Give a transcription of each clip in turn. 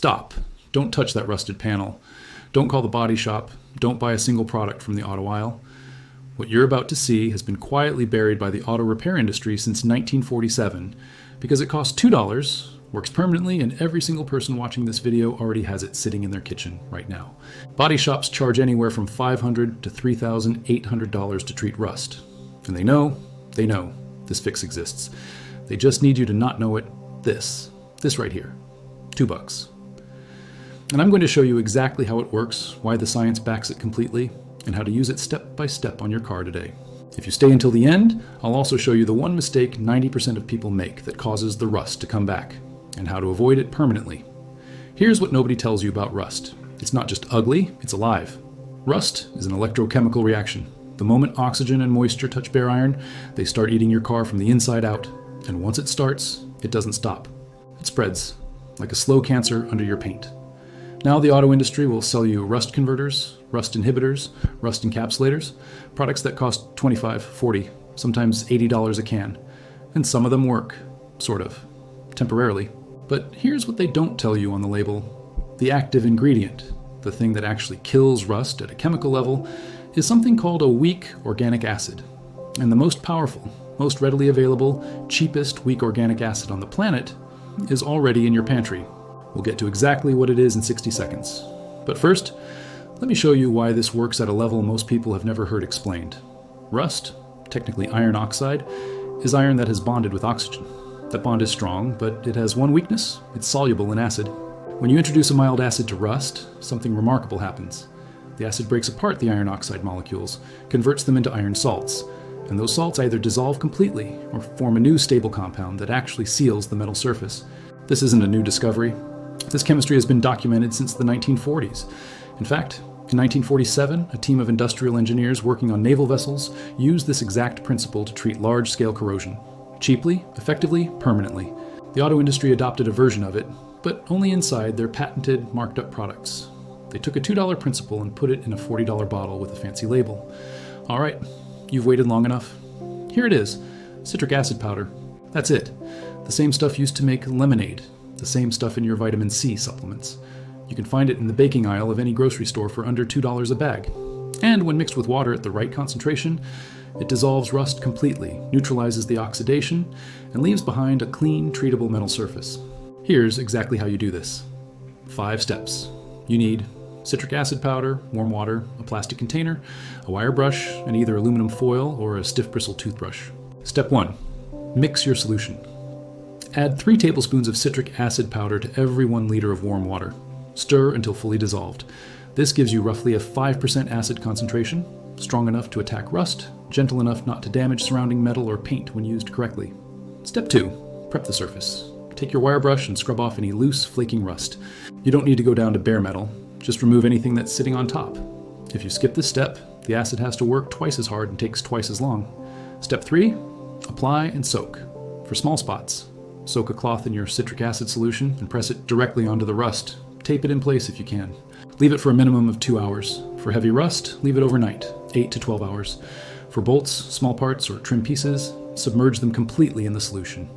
Stop. Don't touch that rusted panel. Don't call the body shop. Don't buy a single product from the auto aisle. What you're about to see has been quietly buried by the auto repair industry since 1947 because it costs $2, works permanently, and every single person watching this video already has it sitting in their kitchen right now. Body shops charge anywhere from $500 to $3,800 to treat rust. And they know, this fix exists. They just need you to not know it. This right here, $2. And I'm going to show you exactly how it works, why the science backs it completely, and how to use it step by step on your car today. If you stay until the end, I'll also show you the one mistake 90% of people make that causes the rust to come back, and how to avoid it permanently. Here's what nobody tells you about rust. It's not just ugly, it's alive. Rust is an electrochemical reaction. The moment oxygen and moisture touch bare iron, they start eating your car from the inside out. And once it starts, it doesn't stop. It spreads, like a slow cancer under your paint. Now the auto industry will sell you rust converters, rust inhibitors, rust encapsulators, products that cost $25, $40, sometimes $80 a can. And some of them work, sort of, temporarily. But here's what they don't tell you on the label. The active ingredient, the thing that actually kills rust at a chemical level, is something called a weak organic acid. And the most powerful, most readily available, cheapest weak organic acid on the planet is already in your pantry. We'll get to exactly what it is in 60 seconds. But first, let me show you why this works at a level most people have never heard explained. Rust, technically iron oxide, is iron that has bonded with oxygen. That bond is strong, but it has one weakness: it's soluble in acid. When you introduce a mild acid to rust, something remarkable happens. The acid breaks apart the iron oxide molecules, converts them into iron salts, and those salts either dissolve completely or form a new stable compound that actually seals the metal surface. This isn't a new discovery. This chemistry has been documented since the 1940s. In fact, in 1947, a team of industrial engineers working on naval vessels used this exact principle to treat large-scale corrosion. Cheaply, effectively, permanently. The auto industry adopted a version of it, but only inside their patented, marked-up products. They took a $2 principle and put it in a $40 bottle with a fancy label. All right, you've waited long enough. Here it is, citric acid powder. That's it. The same stuff used to make lemonade. The same stuff in your vitamin C supplements. You can find it in the baking aisle of any grocery store for under $2 a bag. And when mixed with water at the right concentration, it dissolves rust completely, neutralizes the oxidation, and leaves behind a clean, treatable metal surface. Here's exactly how you do this. 5 steps. You need citric acid powder, warm water, a plastic container, a wire brush, and either aluminum foil or a stiff bristle toothbrush. Step 1. Mix your solution. Add 3 tablespoons of citric acid powder to every 1 liter of warm water. Stir until fully dissolved. This gives you roughly a 5% acid concentration, strong enough to attack rust, gentle enough not to damage surrounding metal or paint when used correctly. Step 2. Prep the surface. Take your wire brush and scrub off any loose, flaking rust. You don't need to go down to bare metal. Just remove anything that's sitting on top. If you skip this step, the acid has to work twice as hard and takes twice as long. Step 3. Apply and soak. For small spots, soak a cloth in your citric acid solution and press it directly onto the rust. Tape it in place if you can. Leave it for a minimum of 2 hours. For heavy rust, leave it overnight, 8 to 12 hours. For bolts, small parts, or trim pieces, submerge them completely in the solution.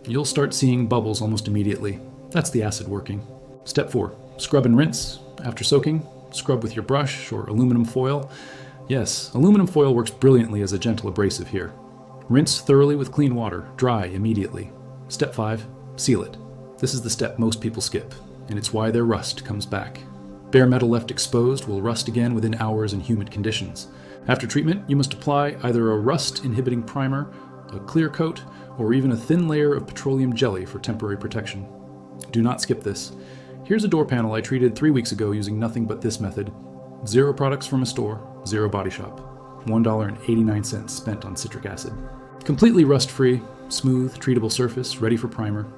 You'll start seeing bubbles almost immediately. That's the acid working. Step 4. Scrub and rinse. After soaking, scrub with your brush or aluminum foil. Yes, aluminum foil works brilliantly as a gentle abrasive here. Rinse thoroughly with clean water. Dry immediately. Step 5. Seal it. This is the step most people skip, and it's why their rust comes back. Bare metal left exposed will rust again within hours in humid conditions. After treatment, you must apply either a rust-inhibiting primer, a clear coat, or even a thin layer of petroleum jelly for temporary protection. Do not skip this. Here's a door panel I treated 3 weeks ago using nothing but this method. 0 products from a store, 0 body shop. $1.89 spent on citric acid. Completely rust-free, smooth, treatable surface, ready for primer.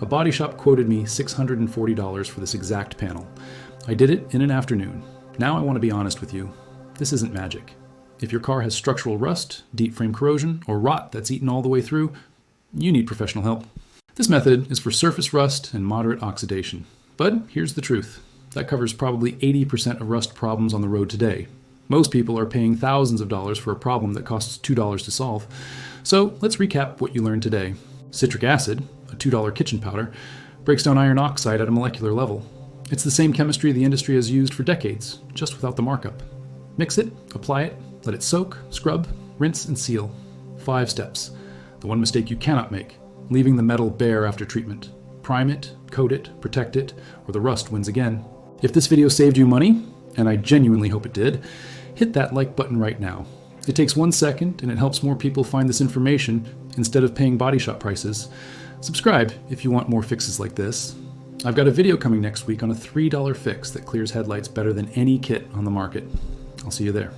A body shop quoted me $640 for this exact panel. I did it in an afternoon. Now I want to be honest with you. This isn't magic. If your car has structural rust, deep frame corrosion, or rot that's eaten all the way through, you need professional help. This method is for surface rust and moderate oxidation. But here's the truth. That covers probably 80% of rust problems on the road today. Most people are paying thousands of dollars for a problem that costs $2 to solve. So let's recap what you learned today. Citric acid, a $2 kitchen powder, breaks down iron oxide at a molecular level. It's the same chemistry the industry has used for decades, just without the markup. Mix it, apply it, let it soak, scrub, rinse, and seal. 5 steps. The one mistake you cannot make, leaving the metal bare after treatment. Prime it, coat it, protect it, or the rust wins again. If this video saved you money, and I genuinely hope it did, hit that like button right now. It takes 1 second and it helps more people find this information instead of paying body shop prices. Subscribe if you want more fixes like this. I've got a video coming next week on a $3 fix that clears headlights better than any kit on the market. I'll see you there.